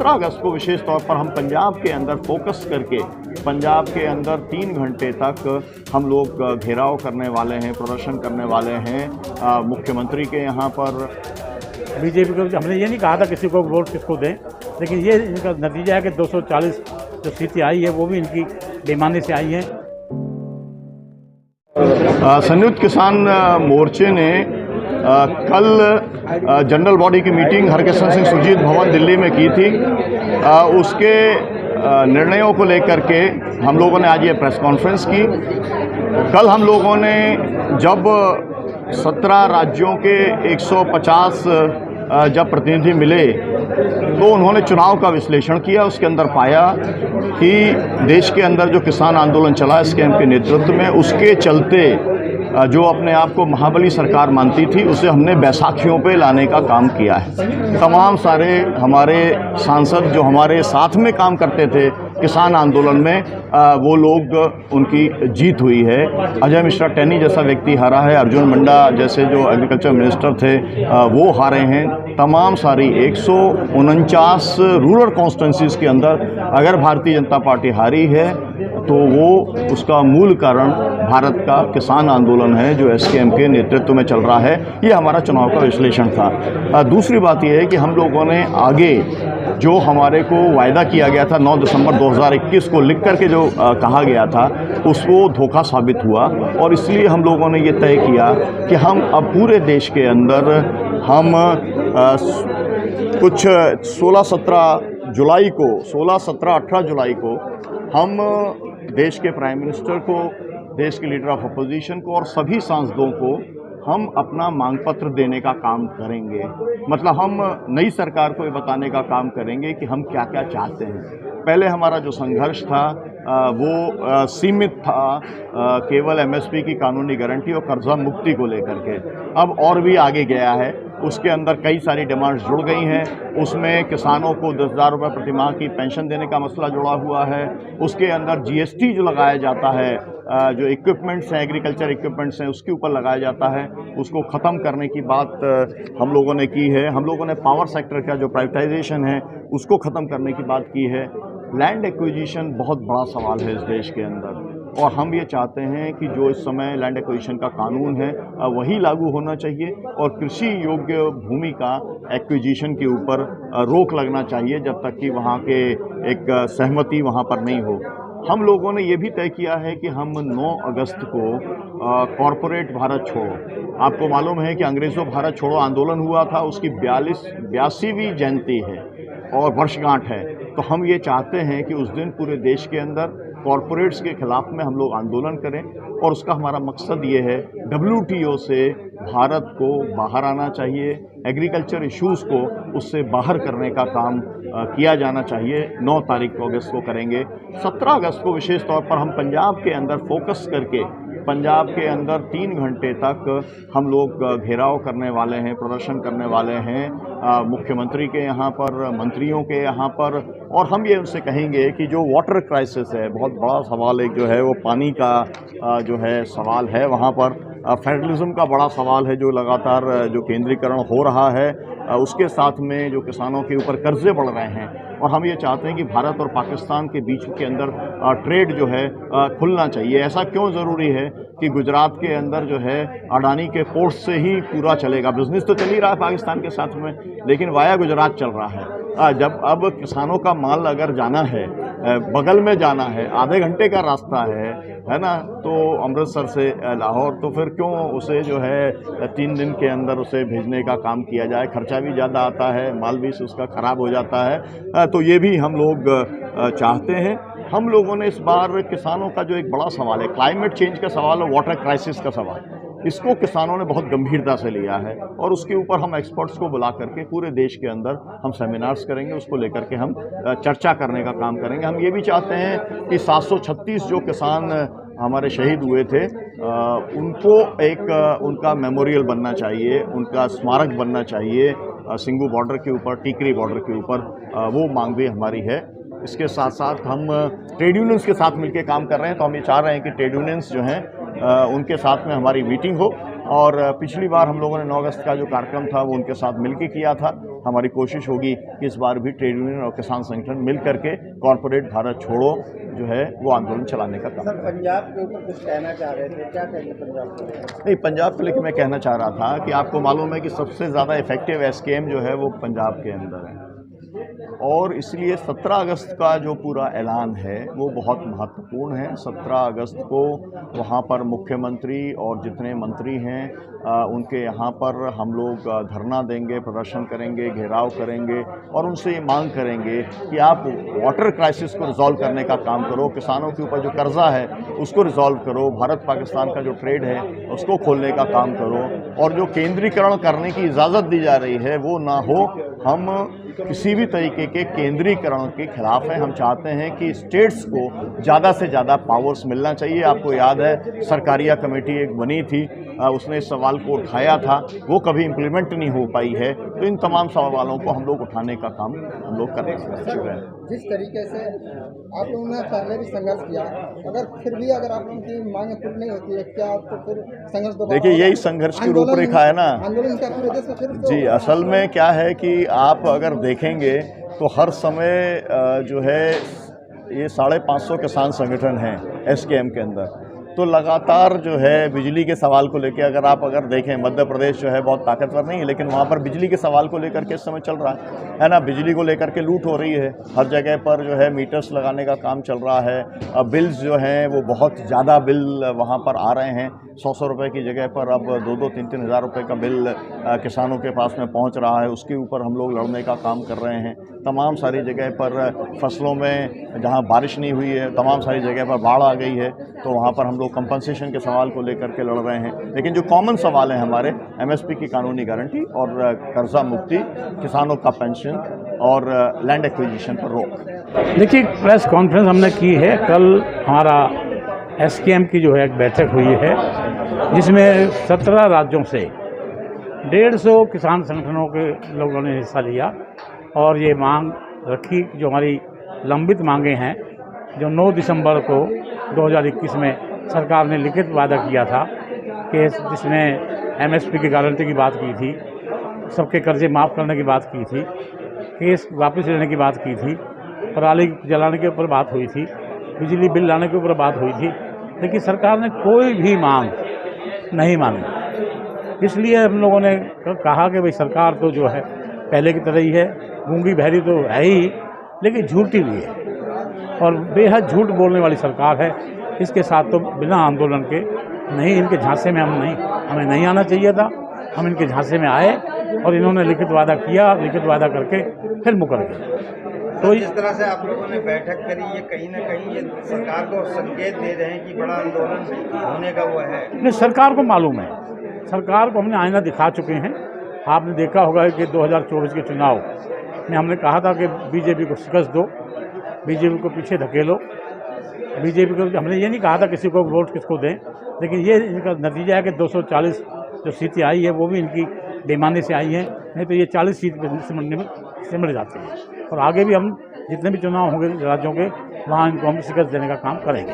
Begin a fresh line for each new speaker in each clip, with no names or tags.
17 अगस्त को विशेष तौर पर हम पंजाब के अंदर फोकस करके पंजाब के अंदर 3 घंटे तक हम लोग घेराव करने वाले हैं, प्रदर्शन करने वाले हैं मुख्यमंत्री के यहाँ पर।
बीजेपी को हमने ये नहीं कहा था किसी को वोट किसको दें, लेकिन ये इनका नतीजा है कि 240 जो सीटें आई है वो भी इनकी बेईमानी से आई हैं।
संयुक्त किसान मोर्चे ने कल जनरल बॉडी की मीटिंग हरकिशन सिंह सुरजीत भवन दिल्ली में की थी। उसके निर्णयों को लेकर के हम लोगों ने आज ये प्रेस कॉन्फ्रेंस की। कल हम लोगों ने जब 17 राज्यों के 150 जब प्रतिनिधि मिले तो उन्होंने चुनाव का विश्लेषण किया। उसके अंदर पाया कि देश के अंदर जो किसान आंदोलन चला SKM के नेतृत्व में, उसके चलते जो अपने आप को महाबली सरकार मानती थी उसे हमने बैसाखियों पे लाने का काम किया है। तमाम सारे हमारे सांसद जो हमारे साथ में काम करते थे किसान आंदोलन में, वो लोग उनकी जीत हुई है। अजय मिश्रा टेनी जैसा व्यक्ति हारा है, अर्जुन मुंडा जैसे जो एग्रीकल्चर मिनिस्टर थे वो हारे हैं। तमाम सारी 149 रूरल कॉन्स्टिट्यूंसीज के अंदर अगर भारतीय जनता पार्टी हारी है तो वो उसका मूल कारण भारत का किसान आंदोलन है जो SKM के नेतृत्व में चल रहा है। ये हमारा चुनाव का विश्लेषण था। दूसरी बात यह है कि हम लोगों ने आगे जो हमारे को वायदा किया गया था 9 दिसंबर 2021 को लिख करके जो कहा गया था उसको धोखा साबित हुआ, और इसलिए हम लोगों ने ये तय किया कि हम अब पूरे देश के अंदर हम कुछ 16, 17, 18 जुलाई को हम देश के प्राइम मिनिस्टर को, देश के लीडर ऑफ अपोजिशन को और सभी सांसदों को हम अपना मांग पत्र देने का काम करेंगे। मतलब हम नई सरकार को ये बताने का काम करेंगे कि हम क्या क्या चाहते हैं। पहले हमारा जो संघर्ष था वो सीमित था केवल MSP की कानूनी गारंटी और कर्जा मुक्ति को लेकर के। अब और भी आगे गया है, उसके अंदर कई सारी डिमांड्स जुड़ गई हैं। उसमें किसानों को 10,000 रुपये प्रति माह की पेंशन देने का मसला जुड़ा हुआ है। उसके अंदर GST जो लगाया जाता है, जो इक्विपमेंट्स हैं, एग्रीकल्चर इक्विपमेंट्स हैं, उसके ऊपर लगाया जाता है, उसको ख़त्म करने की बात हम लोगों ने की है। हम लोगों ने पावर सेक्टर का जो प्राइवेटाइजेशन है उसको ख़त्म करने की बात की है। लैंड एक्विजिशन बहुत बड़ा सवाल है इस देश के अंदर, और हम ये चाहते हैं कि जो इस समय लैंड एक्विजिशन का कानून है वही लागू होना चाहिए, और कृषि योग्य भूमि का एक्विजिशन के ऊपर रोक लगना चाहिए जब तक कि वहाँ के एक सहमति वहाँ पर नहीं हो। हम लोगों ने ये भी तय किया है कि हम 9 अगस्त को कॉरपोरेट भारत छोड़ो, आपको मालूम है कि अंग्रेज़ों भारत छोड़ो आंदोलन हुआ था, उसकी 82वीं जयंती है और वर्षगांठ है। तो हम ये चाहते हैं कि उस दिन पूरे देश के अंदर कॉरपोरेट्स के खिलाफ में हम लोग आंदोलन करें, और उसका हमारा मकसद ये है WTO से भारत को बाहर आना चाहिए, एग्रीकल्चर इश्यूज़ को उससे बाहर करने का काम किया जाना चाहिए। 9 तारीख को अगस्त को करेंगे। 17 अगस्त को विशेष तौर पर हम पंजाब के अंदर फोकस करके पंजाब के अंदर 3 घंटे तक हम लोग घेराव करने वाले हैं, प्रदर्शन करने वाले हैं मुख्यमंत्री के यहाँ पर, मंत्रियों के यहाँ पर। और हम ये उनसे कहेंगे कि जो वाटर क्राइसिस है, बहुत बड़ा सवाल एक जो है वो पानी का जो है सवाल है, वहाँ पर फेडरलिज्म का बड़ा सवाल है जो लगातार जो केंद्रीकरण हो रहा है, उसके साथ में जो किसानों के ऊपर कर्जे बढ़ रहे हैं। और हम ये चाहते हैं कि भारत और पाकिस्तान के बीच के अंदर ट्रेड जो है खुलना चाहिए। ऐसा क्यों ज़रूरी है कि गुजरात के अंदर जो है अडानी के पोर्ट से ही पूरा चलेगा, बिजनेस तो चल ही रहा है पाकिस्तान के साथ में, लेकिन वाया गुजरात चल रहा है। जब अब किसानों का माल अगर जाना है, बगल में जाना है, आधे घंटे का रास्ता है ना, तो अमृतसर से लाहौर, तो फिर क्यों उसे जो है 3 दिन के अंदर उसे भेजने का काम किया जाए। खर्चा भी ज़्यादा आता है, माल भी उसका ख़राब हो जाता है। तो ये भी हम लोग चाहते हैं। हम लोगों ने इस बार किसानों का जो एक बड़ा सवाल है, क्लाइमेट चेंज का सवाल और वाटर क्राइसिस का सवाल, इसको किसानों ने बहुत गंभीरता से लिया है, और उसके ऊपर हम एक्सपर्ट्स को बुला करके पूरे देश के अंदर हम सेमिनार्स करेंगे, उसको लेकर के हम चर्चा करने का काम करेंगे। हम ये भी चाहते हैं कि 736 जो किसान हमारे शहीद हुए थे उनको एक उनका मेमोरियल बनना चाहिए, उनका स्मारक बनना चाहिए सिंगू बॉर्डर के ऊपर, टीकरी बॉर्डर के ऊपर, वो मांग भी हमारी है। इसके साथ साथ हम ट्रेड यूनियंस के साथ मिलकर काम कर रहे हैं, तो हम ये चाह रहे हैं कि ट्रेड यूनियंस जो हैं उनके साथ में हमारी मीटिंग हो, और पिछली बार हम लोगों ने 9 अगस्त का जो कार्यक्रम था वो उनके साथ मिलकर किया था, हमारी कोशिश होगी कि इस बार भी ट्रेड यूनियन और किसान संगठन मिल करके कॉरपोरेट भारत छोड़ो जो है वो आंदोलन चलाने का काम।
सर, पंजाब के ऊपर कुछ कहना चाह रहे थे, क्या कहेंगे पंजाब को?
नहीं, पंजाब को लेकर मैं कहना चाह रहा था कि आपको मालूम है कि सबसे ज़्यादा इफेक्टिव एसकेएम जो है वो पंजाब के अंदर है, और इसलिए 17 अगस्त का जो पूरा ऐलान है वो बहुत महत्वपूर्ण है। 17 अगस्त को वहाँ पर मुख्यमंत्री और जितने मंत्री हैं उनके यहाँ पर हम लोग धरना देंगे, प्रदर्शन करेंगे, घेराव करेंगे और उनसे ये मांग करेंगे कि आप वाटर क्राइसिस को रिजॉल्व करने का काम करो, किसानों के ऊपर जो कर्जा है उसको रिजॉल्व करो, भारत पाकिस्तान का जो ट्रेड है उसको खोलने का काम करो, और जो केंद्रीकरण करने की इजाज़त दी जा रही है वो ना हो। हम किसी भी तरीके के केंद्रीकरण के खिलाफ हैं। हम चाहते हैं कि स्टेट्स को ज़्यादा से ज़्यादा पावर्स मिलना चाहिए। आपको याद है सरकारिया कमेटी एक बनी थी, उसने इस सवाल को उठाया था, वो कभी इम्प्लीमेंट नहीं हो पाई है। तो इन तमाम सवालों को हम लोग उठाने का काम हम लोग कर रहे हैं।
जिस तरीके से आप लोगों ने पहले भी संघर्ष किया, अगर फिर भी अगर आप लोगों की मांग पूरी नहीं होती है, क्या तो फिर संघर्ष दोबारा?
देखिए, यही संघर्ष की रूपरेखा है ना
आंदोलन का पूरे देश में फिर तो
जी। असल में क्या है कि आप अगर देखेंगे तो हर समय जो है ये 550 किसान संगठन हैं एसकेएम के अंदर, तो लगातार जो है बिजली के सवाल को लेकर अगर देखें, मध्य प्रदेश जो है बहुत ताकतवर नहीं है, लेकिन वहाँ पर बिजली के सवाल को लेकर के इस समय चल रहा है ना। बिजली को लेकर के लूट हो रही है, हर जगह पर जो है मीटर्स लगाने का काम चल रहा है। अब बिल्स जो हैं वो बहुत ज़्यादा बिल वहाँ पर आ रहे हैं, 100 रुपये की जगह पर अब 2-2, 3-3 हज़ार रुपये का बिल किसानों के पास में पहुँच रहा है। उसके ऊपर हम लोग लड़ने का काम कर रहे हैं। तमाम सारी जगह पर फसलों में जहाँ बारिश नहीं हुई है, तमाम सारी जगह पर बाढ़ आ गई है, तो वहाँ पर हम लोग कंपनसेशन के सवाल को लेकर के लड़ रहे हैं। लेकिन जो कॉमन सवाल है हमारे, एमएसपी की कानूनी गारंटी और कर्जा मुक्ति, किसानों का पेंशन और लैंड एक्विजिशन पर रोक।
देखिए, प्रेस कॉन्फ्रेंस हमने की है। कल हमारा एसकेएम की जो है एक बैठक हुई है जिसमें 17 राज्यों से 150 किसान संगठनों के लोगों ने हिस्सा लिया और ये मांग रखी जो हमारी लंबित मांगे हैं, जो 9 दिसंबर को 2021 में सरकार ने लिखित वादा किया था कि जिसमें एमएसपी की गारंटी की बात की थी, सबके कर्जे माफ़ करने की बात की थी, केस वापस लेने की बात की थी, पराली जलाने के ऊपर बात हुई थी, बिजली बिल लाने के ऊपर बात हुई थी, लेकिन सरकार ने कोई भी मांग नहीं मानी। इसलिए हम लोगों ने कहा कि भाई सरकार तो जो है पहले की तरह ही है, गूंगी बहरी तो है ही, लेकिन झूठी भी है और बेहद झूठ बोलने वाली सरकार है। इसके साथ तो बिना आंदोलन के नहीं, इनके झांसे में हमें नहीं आना चाहिए था। हम इनके झांसे में आए और इन्होंने लिखित वादा किया, लिखित वादा करके फिर मुकर गए।
तो जिस तरह से आप लोगों ने बैठक करी, ये कहीं ना कहीं ये सरकार को संकेत दे रहे हैं कि बड़ा आंदोलन होने का हुआ है।
नहीं, सरकार को मालूम है, सरकार को हमने आईना दिखा चुके हैं। आपने देखा होगा कि 2024 के चुनाव में हमने कहा था कि बीजेपी को शिकस्त दो, बीजेपी को पीछे धकेलो। बीजेपी को हमने ये नहीं कहा था किसी को वोट किसको दें, लेकिन ये इनका नतीजा है कि 240 जो सीटें आई है वो भी इनकी बेईमानी से आई हैं, नहीं तो ये 40 सीट सिमट जाते हैं। और आगे भी हम जितने भी चुनाव होंगे राज्यों के, वहाँ इनको हम शिकस्त देने का काम करेंगे।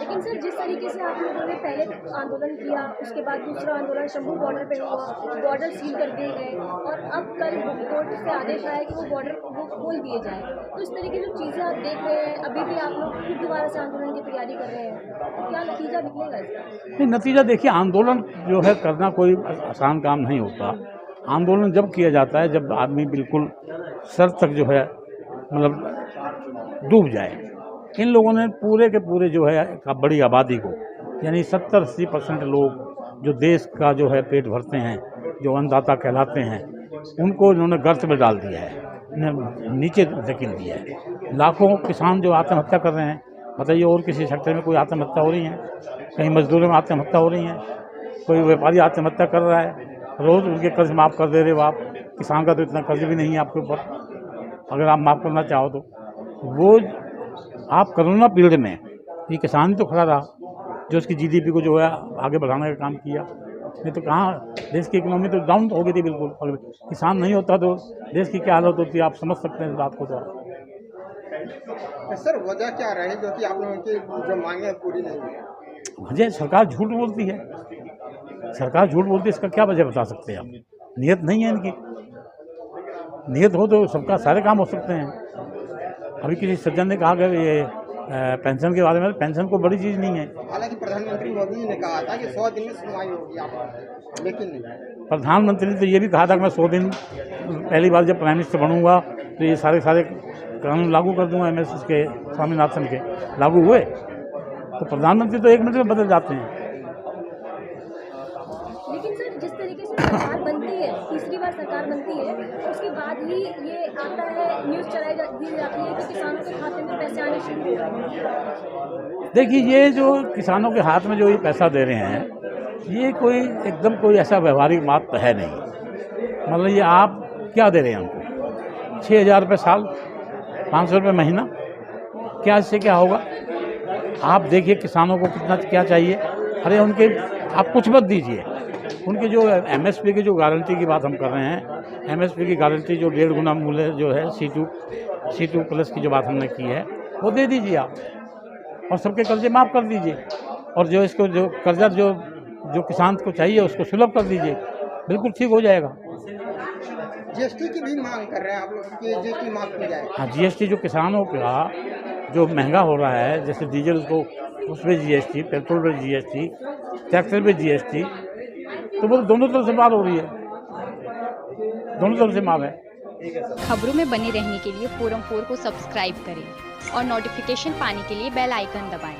लेकिन सर, जिस तरीके से आप लोगों ने पहले आंदोलन किया, उसके बाद दूसरा आंदोलन शंभू बॉर्डर पे हुआ, बॉर्डर सील कर दिए गए और अब कल कोर्ट से आदेश आया कि वो बॉर्डर वो खोल दिए जाए, तो इस तरीके की जो चीज़ें आप देख रहे हैं, अभी भी आप लोग फिर दोबारा से आंदोलन की तैयारी कर रहे हैं, तो क्या नतीजा निकलेगा इसका?
नहीं, नतीजा देखिए, आंदोलन जो है करना कोई आसान काम नहीं होता। आंदोलन जब किया जाता है जब आदमी बिल्कुल सर तक जो है मतलब डूब जाए। इन लोगों ने पूरे के पूरे जो है बड़ी आबादी को, यानी 70-80% लोग जो देश का जो है पेट भरते हैं, जो अन्नदाता कहलाते हैं, उनको इन्होंने गर्त में डाल दिया है, नीचे धकेल दिया है। लाखों किसान जो आत्महत्या कर रहे हैं, बताइए और किसी सेक्टर में कोई आत्महत्या हो रही है? कहीं मजदूरों में आत्महत्या हो रही है, कोई व्यापारी आत्महत्या कर रहा है, रोज़ उनके कर्ज माफ़ कर दे रहे हो आप। किसान का तो इतना कर्ज भी नहीं है आपके ऊपर, अगर आप माफ़ करना चाहो तो। वो आप कोरोना पीरियड में ये किसान ही तो खड़ा रहा जो उसकी जीडीपी को जो है आगे बढ़ाने का काम किया, नहीं तो कहाँ देश की इकोनॉमी तो डाउन हो गई थी बिल्कुल। अगर किसान नहीं होता तो देश की क्या हालत होती, आप समझ सकते हैं इस बात को। तो
सर, वजह क्या रही जो कि आप लोगों की जो मांगे पूरी नहीं हुई?
वजह सरकार झूठ बोलती है, सरकार झूठ बोलती है, इसका क्या वजह बता सकते हैं आप? नियत नहीं है इनकी, नियत हो तो सबका सारे काम हो सकते हैं। अभी किसी सज्जन ने कहा कि ये पेंशन के बारे में, पेंशन को बड़ी चीज़ नहीं है।
हालांकि प्रधानमंत्री मोदी जी ने कहा था कि 100 दिन में सुनवाई होगी आप, लेकिन नहीं।
प्रधानमंत्री ने तो ये भी कहा था कि मैं 100 दिन पहली बार जब प्राइम मिनिस्टर बनूंगा तो ये सारे कानून लागू कर दूंगा, MS के स्वामीनाथन के लागू हुए। तो प्रधानमंत्री तो 1 मिनट में बदल जाते हैं।
लेकिन सर जिस तरीके से सरकार बनती है, तीसरी बार सरकार बनती है, उसके बाद ही ये आता है, न्यूज़ दी जाती है कि किसानों के खाते में पैसे आने शुरू हो गए।
देखिए, ये जो किसानों के हाथ में जो ये पैसा दे रहे हैं, ये कोई एकदम कोई ऐसा व्यवहारिक बात तो है नहीं। मतलब ये आप क्या दे रहे हैं हमको? 6,000 रुपये साल, 500 रुपये महीना, क्या इससे क्या होगा? आप देखिए किसानों को कितना क्या चाहिए। अरे उनके आप कुछ मत दीजिए, उनके जो MSP की जो गारंटी की बात हम कर रहे हैं, MSP की गारंटी जो 1.5 गुना मूल्य जो है C2 प्लस की जो बात हमने की है वो दे दीजिए आप, और सबके कर्जे माफ़ कर दीजिए, और जो इसको जो कर्जा जो किसान को चाहिए उसको सुलभ कर दीजिए, बिल्कुल ठीक हो जाएगा।
GST की भी मांग कर रहे हैं आप लोग कि GST माफ की जाए।
हाँ, GST जो किसानों का जो महंगा हो रहा है, जैसे डीजल को उस पर GST, पेट्रोल पर GST, ट्रैक्टर पे GST, तो वो दोनों तरफ से मार हो रही है, दोनों तरफ से मार है।
खबरों में बने रहने के लिए फोरम 4 को सब्सक्राइब करें और नोटिफिकेशन पाने के लिए बेल आइकन दबाएं।